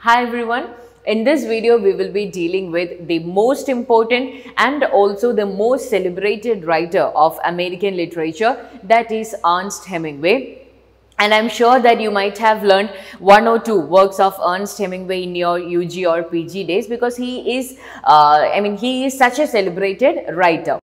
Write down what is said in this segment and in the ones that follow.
Hi everyone, in this video we will be dealing with the most important and also the most celebrated writer of American literature, that is Ernest Hemingway. And I'm sure that you might have learned one or two works of Ernest Hemingway in your UG or PG days because he is, he is such a celebrated writer.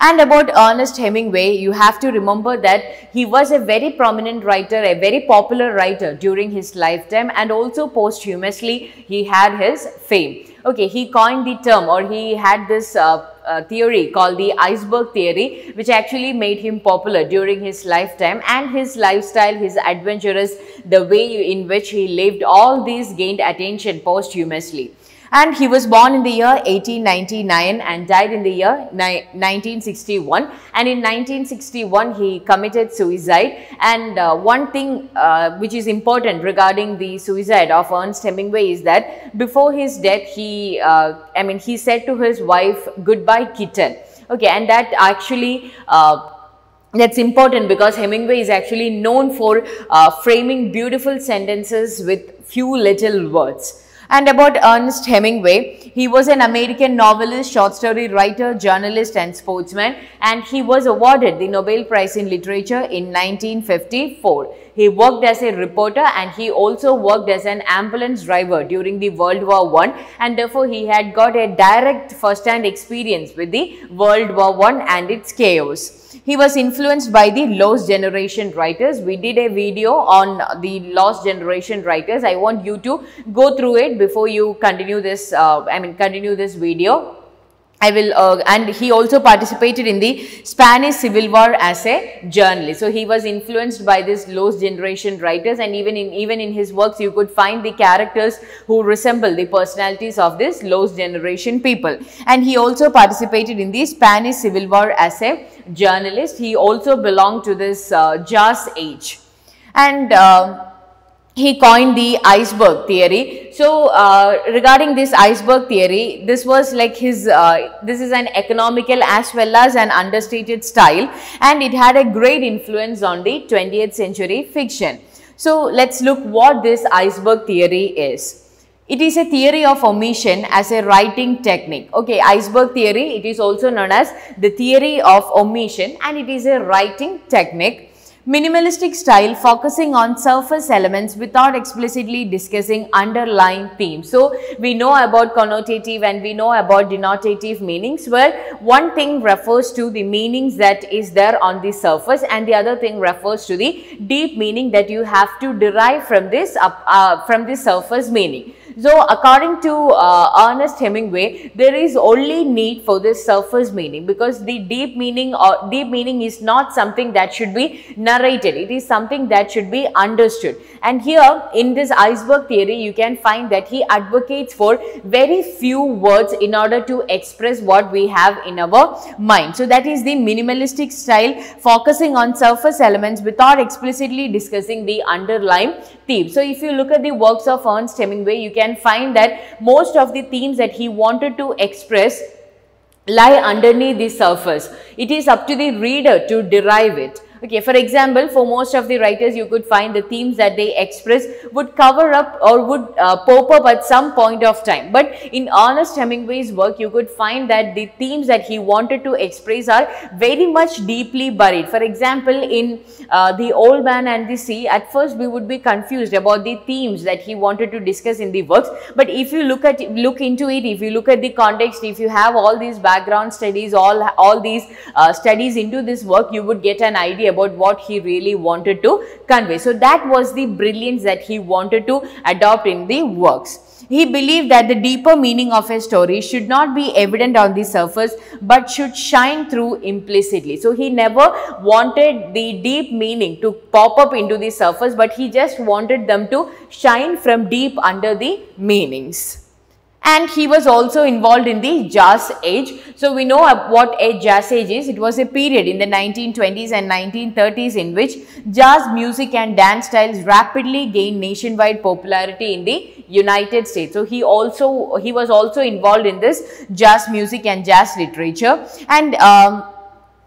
And about Ernest Hemingway, you have to remember that he was a very prominent writer, a very popular writer during his lifetime, and also posthumously he had his fame. Okay, he coined the term, or he had this theory called the iceberg theory, which actually made him popular during his lifetime, and his lifestyle, his adventurous, the way in which he lived, all these gained attention posthumously. And he was born in the year 1899 and died in the year 1961. And in 1961, he committed suicide. And one thing which is important regarding the suicide of Ernest Hemingway is that before his death, he said to his wife, "Goodbye, kitten." Okay, and that actually that's important because Hemingway is actually known for framing beautiful sentences with few little words. And about Ernest Hemingway, he was an American novelist, short story writer, journalist and sportsman, and he was awarded the Nobel Prize in Literature in 1954. He worked as a reporter and he also worked as an ambulance driver during the World War I, and therefore he had got a direct first-hand experience with the World War I and its chaos. He was influenced by the Lost Generation writers. We did a video on the Lost Generation writers. I want you to go through it before you continue this, continue this video. I will, and he also participated in the Spanish Civil War as a journalist. So he was influenced by this Lost Generation writers, and even in his works you could find the characters who resemble the personalities of this Lost Generation people. And he also participated in the Spanish Civil War as a journalist. He also belonged to this Jazz age, and he coined the iceberg theory. So regarding this iceberg theory, this was like his, this is an economical as well as an understated style, and it had a great influence on the 20th century fiction. So let's look what this iceberg theory is. It is a theory of omission as a writing technique. Okay, iceberg theory, it is also known as the theory of omission, and it is a writing technique. Minimalistic style focusing on surface elements without explicitly discussing underlying themes. So, we know about connotative and we know about denotative meanings, where one thing refers to the meanings that is there on the surface and the other thing refers to the deep meaning that you have to derive from this surface meaning. So, according to Ernest Hemingway, there is only need for this surface meaning, because the deep meaning is not something that should be narrated. It is something that should be understood. And here in this iceberg theory, you can find that he advocates for very few words in order to express what we have in our mind. So, that is the minimalistic style, focusing on surface elements without explicitly discussing the underlying theme. So, if you look at the works of Ernest Hemingway, you can find that most of the themes that he wanted to express lie underneath the surface. It is up to the reader to derive it. Okay, for example, for most of the writers, you could find the themes that they express would cover up or would pop up at some point of time. But in Ernest Hemingway's work, you could find that the themes that he wanted to express are very much deeply buried. For example, in The Old Man and the Sea, at first we would be confused about the themes that he wanted to discuss in the works. But if you look into it, if you look at the context, if you have all these background studies, all these studies into this work, you would get an idea about what he really wanted to convey. So, that was the brilliance that he wanted to adopt in the works. He believed that the deeper meaning of a story should not be evident on the surface but should shine through implicitly. So, he never wanted the deep meaning to pop up into the surface, but he just wanted them to shine from deep under the meanings. And he was also involved in the jazz age. So, we know what a jazz age is. It was a period in the 1920s and 1930s in which jazz music and dance styles rapidly gained nationwide popularity in the United States. So, he was also involved in this jazz music and jazz literature. And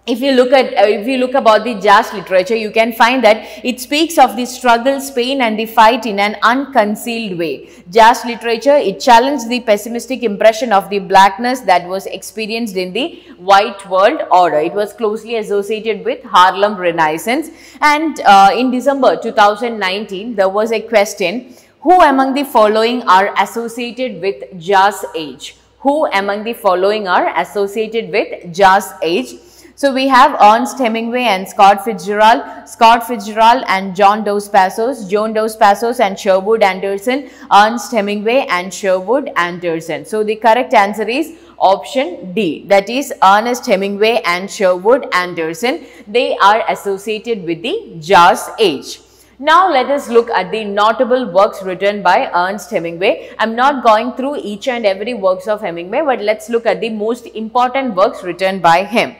if you look about the jazz literature, you can find that it speaks of the struggles, pain and the fight in an unconcealed way. Jazz literature, it challenged the pessimistic impression of the blackness that was experienced in the white world order. It was closely associated with Harlem Renaissance. And in December 2019, there was a question: who among the following are associated with jazz age? Who among the following are associated with jazz age? So, we have Ernest Hemingway and Scott Fitzgerald and John Dos Passos and Sherwood Anderson, Ernest Hemingway and Sherwood Anderson. So, the correct answer is option D, that is Ernest Hemingway and Sherwood Anderson. They are associated with the jazz age. Now, let us look at the notable works written by Ernest Hemingway. I am not going through each and every works of Hemingway, but let us look at the most important works written by him.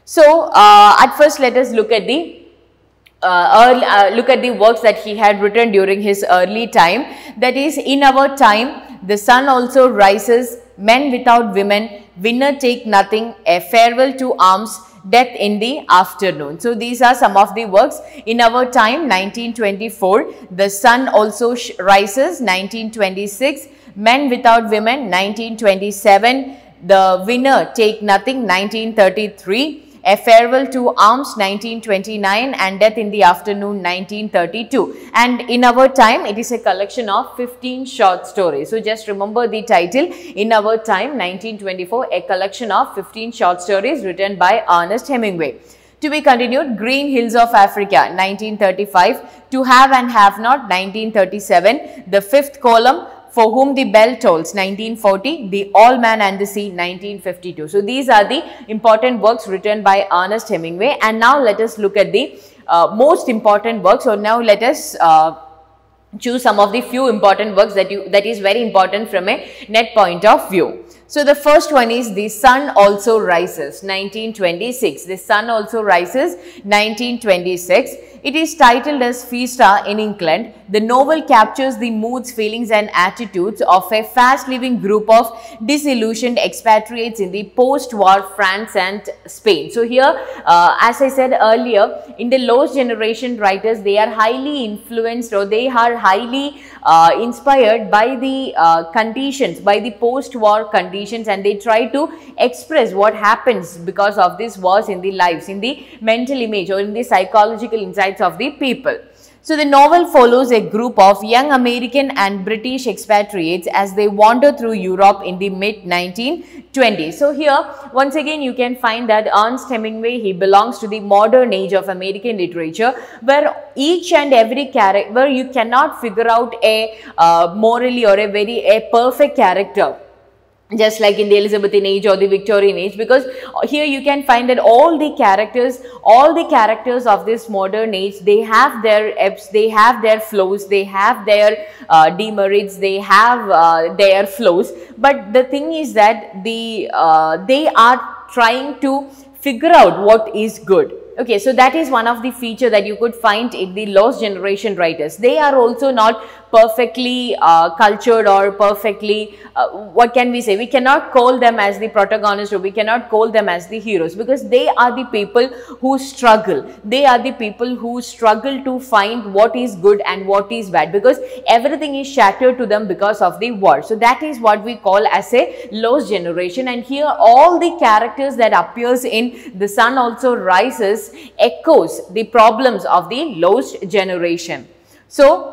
So, at first let us look at the works that he had written during his early time. That is, In Our Time, The Sun Also Rises, Men Without Women, Winner Take Nothing, A Farewell to Arms, Death in the Afternoon. So, these are some of the works. In Our Time, 1924, The Sun Also Rises, 1926, Men Without Women, 1927, The Winner Take Nothing, 1933, A Farewell to Arms, 1929, and Death in the Afternoon, 1932. And In Our Time, it is a collection of 15 short stories. So, just remember the title, In Our Time, 1924, a collection of 15 short stories written by Ernest Hemingway. To be continued, Green Hills of Africa, 1935, To Have and Have Not, 1937, The Fifth Column, For Whom the Bell Tolls, 1940, The Old Man and the Sea, 1952. So, these are the important works written by Ernest Hemingway. And now, let us look at the most important works. So, now let us choose some of the few important works that is very important from a net point of view. So, the first one is The Sun Also Rises, 1926. The Sun Also Rises, 1926. It is titled as Fiesta in England. The novel captures the moods, feelings and attitudes of a fast-living group of disillusioned expatriates in the post-war France and Spain. So, here as I said earlier, in the Lost Generation writers, they are highly influenced or they are highly inspired by the conditions, by the post-war conditions conditions, and they try to express what happens because of these wars in the lives, in the mental image or in the psychological insights of the people. So the novel follows a group of young American and British expatriates as they wander through Europe in the mid-1920s. So here, once again, you can find that Ernest Hemingway, he belongs to the modern age of American literature, where each and every character, where you cannot figure out a morally or a perfect character, just like in the Elizabethan age or the Victorian age, because here you can find that all the characters of this modern age, they have their ebbs, they have their flows, they have their demerits, they have their flows. But the thing is that they are trying to figure out what is good. Okay, so that is one of the feature that you could find in the lost generation writers. They are also not perfectly cultured or perfectly, what can we say, we cannot call them as the protagonist, or we cannot call them as the heroes, because they are the people who struggle. They are the people who struggle to find what is good and what is bad, because everything is shattered to them because of the war. So that is what we call as a lost generation. And here all the characters that appears in The Sun Also Rises echoes the problems of the lost generation. So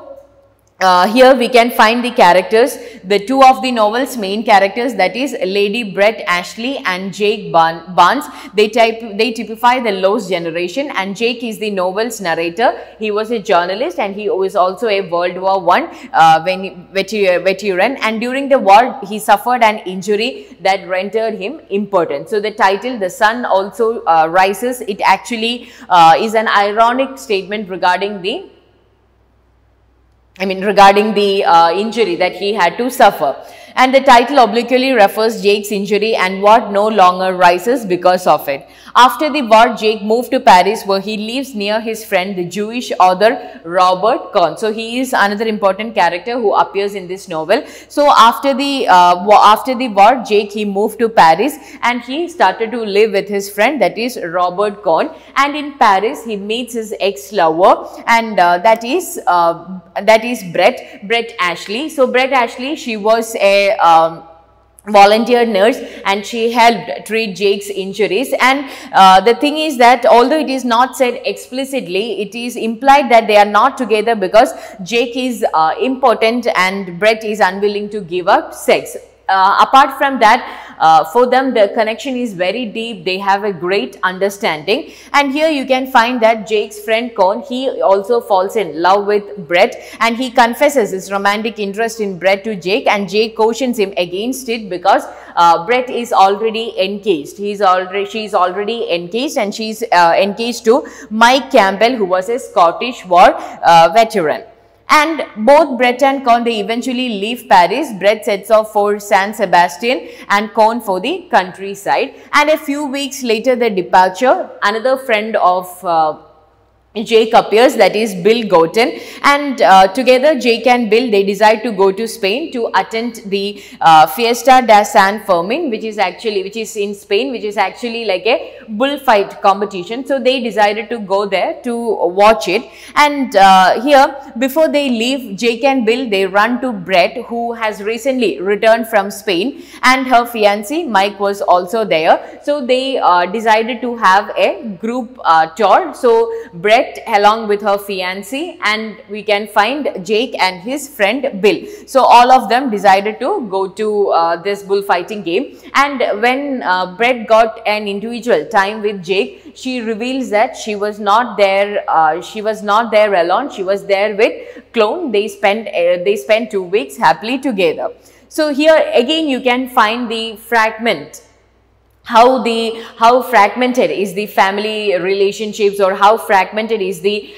here we can find the characters, the two of the novel's main characters, that is Lady Brett Ashley and Jake Barnes. They typify the lost generation, and Jake is the novel's narrator. He was a journalist and he was also a World War I veteran, and during the war he suffered an injury that rendered him impotent. So the title The Sun Also Rises, it actually is an ironic statement regarding the injury that he had to suffer. And the title obliquely refers Jake's injury and what no longer rises because of it. After the war, Jake moved to Paris, where he lives near his friend, the Jewish author Robert Cohn. So he is another important character who appears in this novel. So after the war, Jake, he moved to Paris and he started to live with his friend, that is Robert Cohn. And in Paris, he meets his ex-lover, and that is Brett Ashley. So Brett Ashley, she was a volunteer nurse and she helped treat Jake's injuries. And the thing is that although it is not said explicitly, it is implied that they are not together because Jake is impotent and Brett is unwilling to give up sex. Apart from that, for them the connection is very deep. They have a great understanding, and here you can find that Jake's friend Cohn, he also falls in love with Brett, and he confesses his romantic interest in Brett to Jake, and Jake cautions him against it because Brett is already engaged. She's already engaged, and she's engaged to Mike Campbell, who was a Scottish war veteran. And both Brett and Cohn, they eventually leave Paris. Brett sets off for San Sebastian and Cohn for the countryside. And a few weeks later, the departure, another friend of Jake appears, that is Bill Goughton, and together Jake and Bill, they decide to go to Spain to attend the Fiesta de San Fermin, which is in Spain, which is actually like a bullfight competition. So they decided to go there to watch it. And here, before they leave, Jake and Bill, they run to Brett, who has recently returned from Spain, and her fiancé Mike was also there. So they decided to have a group tour. So Brett along with her fiancé, and we can find Jake and his friend Bill. So all of them decided to go to this bullfighting game. And when Brett got an individual time with Jake, she reveals that she was not there. She was not there alone. She was there with Clone. They spent 2 weeks happily together. So here again you can find the fragment. How fragmented is the family relationships, or how fragmented is the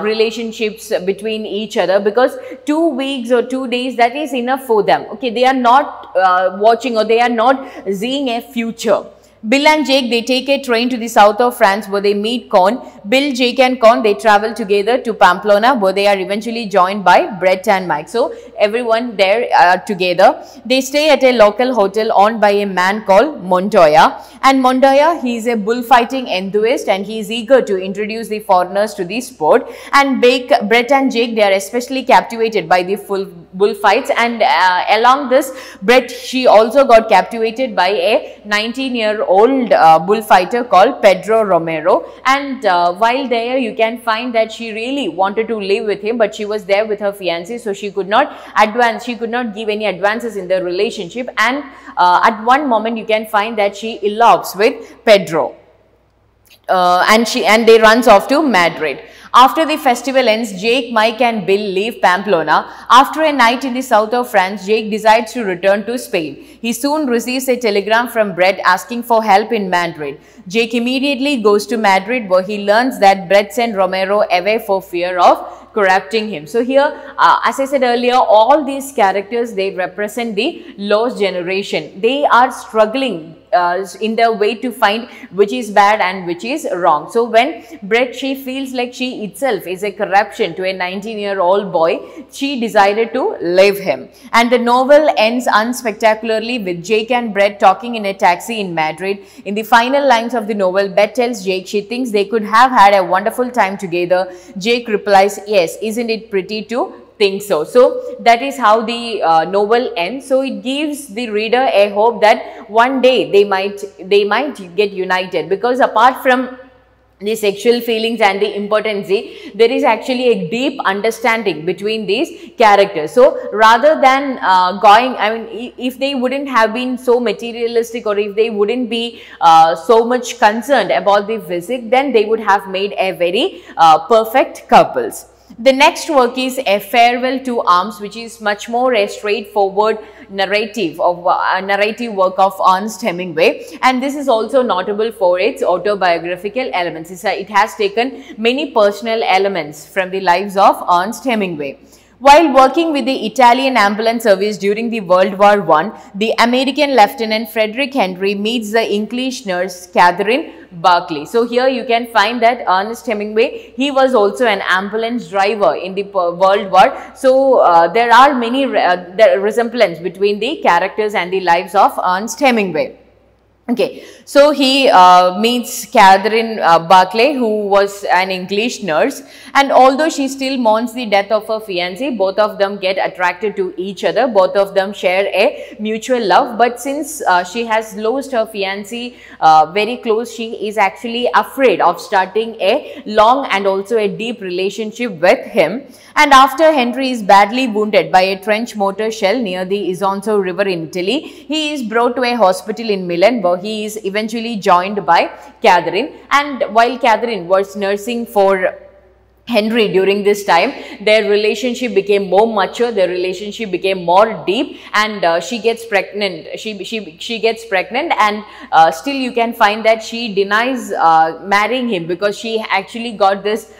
relationships between each other, because 2 weeks or 2 days, that is enough for them. Okay, they are not watching, or they are not seeing a future. Bill and Jake, they take a train to the south of France where they meet Con. Bill, Jake and Con, they travel together to Pamplona where they are eventually joined by Brett and Mike. So, everyone there together. They stay at a local hotel owned by a man called Montoya. And Montoya, he is a bullfighting enthusiast and he is eager to introduce the foreigners to the sport. And Brett and Jake, they are especially captivated by the full bullfights. And along this, Brett, she also got captivated by a 19-year-old bullfighter called Pedro Romero. And while there, you can find that she really wanted to live with him, but she was there with her fiancé, so she could not advance, she could not give any advances in the relationship. And at one moment, you can find that she elopes with Pedro. And they runs off to Madrid. After the festival ends, Jake, Mike and Bill leave Pamplona. After a night in the south of France, Jake decides to return to Spain. He soon receives a telegram from Brett asking for help in Madrid. Jake immediately goes to Madrid where he learns that Brett sent Romero away for fear of corrupting him. So here, as I said earlier, all these characters, they represent the lost generation. They are struggling in their way to find which is bad and which is wrong. So when Brett, she feels like she itself is a corruption to a 19-year-old boy, she decided to leave him. And the novel ends unspectacularly with Jake and Brett talking in a taxi in Madrid. In the final lines of the novel, Beth tells Jake she thinks they could have had a wonderful time together. Jake replies, "Yes, isn't it pretty to think so?" So that is how the novel ends. So it gives the reader a hope that one day they might get united, because apart from the sexual feelings and the impotency, there is actually a deep understanding between these characters. So rather than if they wouldn't have been so materialistic, or if they wouldn't be so much concerned about the physique, then they would have made a very perfect couples. The next work is A Farewell to Arms, which is much more a straightforward narrative work of Ernest Hemingway, and this is also notable for its autobiographical elements. It has taken many personal elements from the lives of Ernest Hemingway. While working with the Italian ambulance service during the World War I, the American Lieutenant Frederick Henry meets the English nurse Catherine Barclay. So here you can find that Ernest Hemingway, he was also an ambulance driver in the World War. So there are many resemblance between the characters and the lives of Ernest Hemingway. Okay, so he meets Catherine Barclay, who was an English nurse, and although she still mourns the death of her fiancé, both of them get attracted to each other. Both of them share a mutual love, but since she has lost her fiancé very close, she is actually afraid of starting a long and also a deep relationship with him. And after Henry is badly wounded by a trench mortar shell near the Isonzo River in Italy, he is brought to a hospital in Milan where he is eventually joined by Catherine. And while Catherine was nursing for Henry during this time, their relationship became more mature, their relationship became more deep, and she gets pregnant. She gets pregnant, and still you can find that she denies marrying him because she actually got this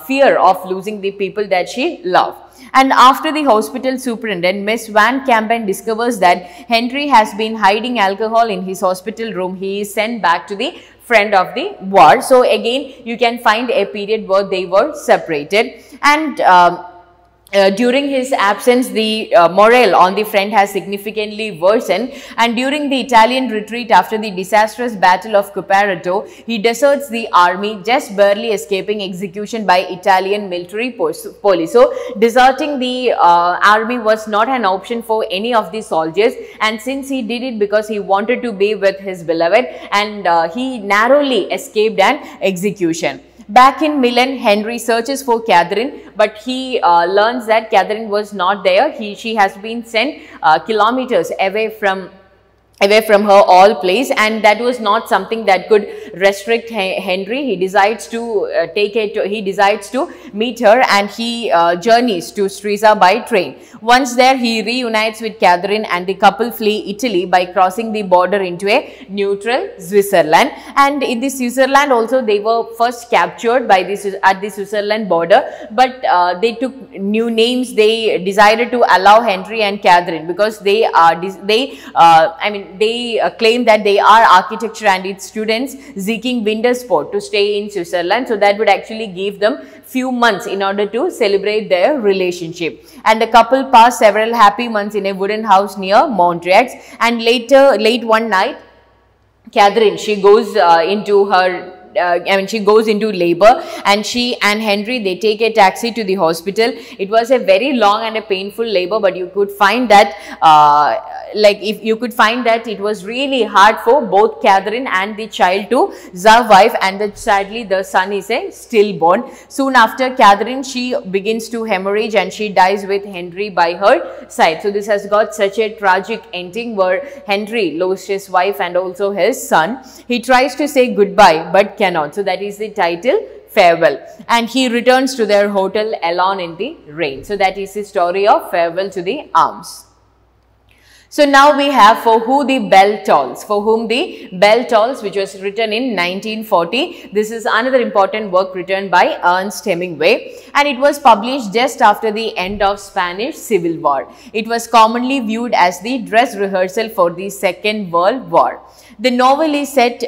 fear of losing the people that she loved. And after the hospital superintendent, Miss Van Campen discovers that Henry has been hiding alcohol in his hospital room, he is sent back to the friend of the war. So again, you can find a period where they were separated, and during his absence, the morale on the front has significantly worsened, and during the Italian retreat after the disastrous Battle of Caporetto, he deserts the army, just barely escaping execution by Italian military police. So deserting the army was not an option for any of the soldiers, and since he did it because he wanted to be with his beloved, and he narrowly escaped an execution. Back in Milan, Henry searches for Catherine, but he learns that Catherine was not there. She has been sent kilometers away from her all place, and that was not something that could restrict Henry. He decides to he decides to meet her, and he journeys to Stresa by train. Once there, he reunites with Catherine, and the couple flee Italy by crossing the border into a neutral Switzerland. And in the Switzerland also, they were first captured by at the Switzerland border, but they took new names. They decided to allow Henry and Catherine because they and they claim that they are architecture and its students seeking winter sport to stay in Switzerland. So that would actually give them few months in order to celebrate their relationship. And the couple passed several happy months in a wooden house near Montreux. And late one night, Catherine, she goes she goes into labor, and she and Henry, they take a taxi to the hospital. It was a very long and a painful labor, but you could find that it was really hard for both Catherine and the child to survive, and that sadly the son is a stillborn. Soon after, Catherine, she begins to hemorrhage and she dies with Henry by her side. So this has got such a tragic ending where Henry lost his wife and also his son. He tries to say goodbye but cannot. So that is the title, Farewell. And he returns to their hotel alone in the rain. So that is the story of Farewell to the Arms. So now we have For Who the Bell Tolls, For Whom the Bell Tolls, which was written in 1940. This is another important work written by Ernest Hemingway, and it was published just after the end of Spanish Civil War. It was commonly viewed as the dress rehearsal for the Second World War. The novel is set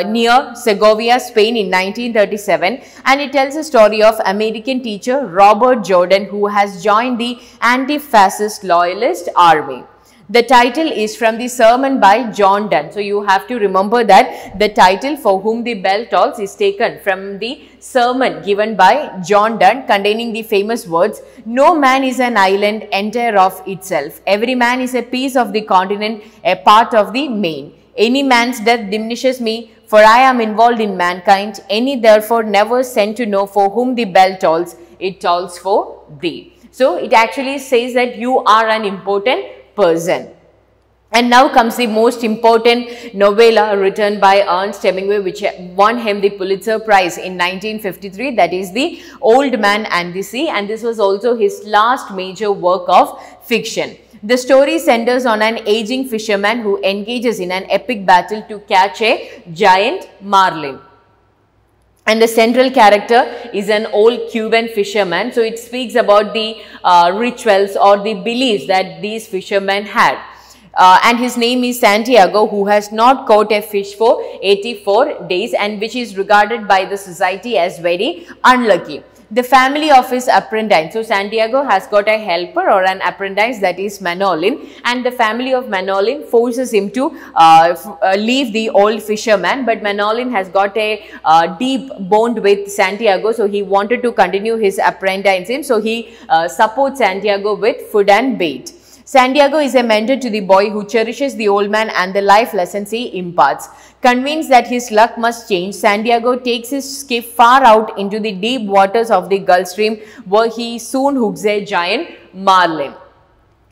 near Segovia, Spain in 1937, and it tells a story of American teacher Robert Jordan, who has joined the anti-fascist loyalist army. The title is from the sermon by John Donne. So you have to remember that the title For Whom the Bell Tolls is taken from the sermon given by John Donne, containing the famous words, "No man is an island entire of itself. Every man is a piece of the continent, a part of the main. Any man's death diminishes me, for I am involved in mankind. Any therefore never sent to know for whom the bell tolls, it tolls for thee." So it actually says that you are an important person. And now comes the most important novella written by Ernest Hemingway, which won him the Pulitzer Prize in 1953, that is The Old Man and the Sea, and this was also his last major work of fiction. The story centers on an aging fisherman who engages in an epic battle to catch a giant marlin. And the central character is an old Cuban fisherman. So it speaks about the rituals or the beliefs that these fishermen had. And his name is Santiago, who has not caught a fish for 84 days and which is regarded by the society as very unlucky. The family of his apprentice, so Santiago has got a helper or an apprentice, that is Manolin, and the family of Manolin forces him to leave the old fisherman, but Manolin has got a deep bond with Santiago, so he wanted to continue his apprenticeship, so he supports Santiago with food and bait. Santiago is a mentor to the boy who cherishes the old man and the life lessons he imparts. Convinced that his luck must change, Santiago takes his skiff far out into the deep waters of the Gulf Stream, where he soon hooks a giant marlin.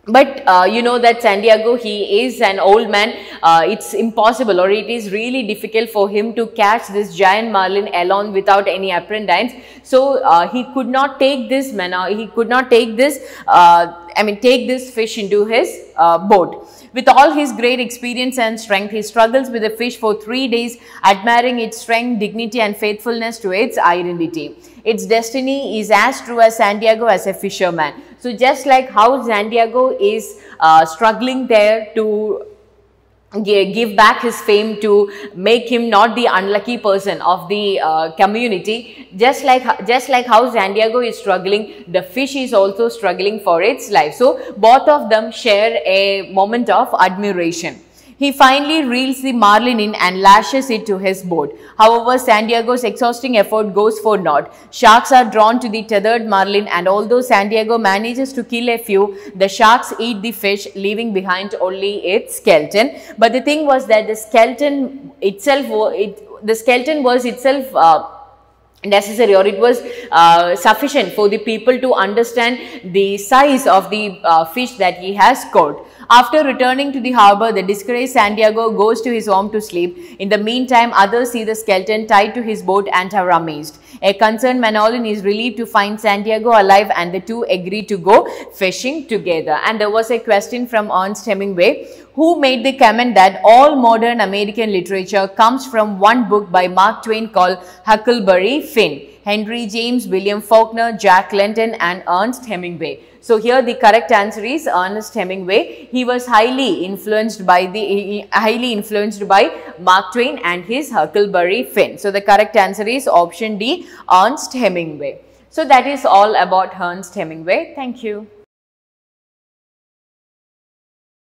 But you know that Santiago, he is an old man. It's impossible, or it is really difficult for him to catch this giant marlin alone without any apprentice. So he could not take this take this fish into his boat. With all his great experience and strength, he struggles with the fish for 3 days, admiring its strength, dignity and faithfulness to its identity. Its destiny is as true as Santiago as a fisherman. So just like how Santiago is struggling there to give back his fame, to make him not the unlucky person of the community, just like how Santiago is struggling, the fish is also struggling for its life. So both of them share a moment of admiration. He finally reels the marlin in and lashes it to his boat. However, Santiago's exhausting effort goes for naught. Sharks are drawn to the tethered marlin, and although Santiago manages to kill a few, the sharks eat the fish, leaving behind only its skeleton. But the thing was that the skeleton was itself necessary, or it was sufficient for the people to understand the size of the fish that he has caught. After returning to the harbour, the disgraced Santiago goes to his home to sleep. In the meantime, others see the skeleton tied to his boat and are amazed. A concerned Manolin is relieved to find Santiago alive, and the two agree to go fishing together. And there was a question from Ernest Hemingway, who made the comment that all modern American literature comes from one book by Mark Twain called Huckleberry Finn, Henry James, William Faulkner, Jack London and Ernest Hemingway. So here the correct answer is Ernest Hemingway. He was highly influenced by Mark Twain and his Huckleberry Finn. So the correct answer is option D, Ernest Hemingway. So that is all about Ernest Hemingway. Thank you.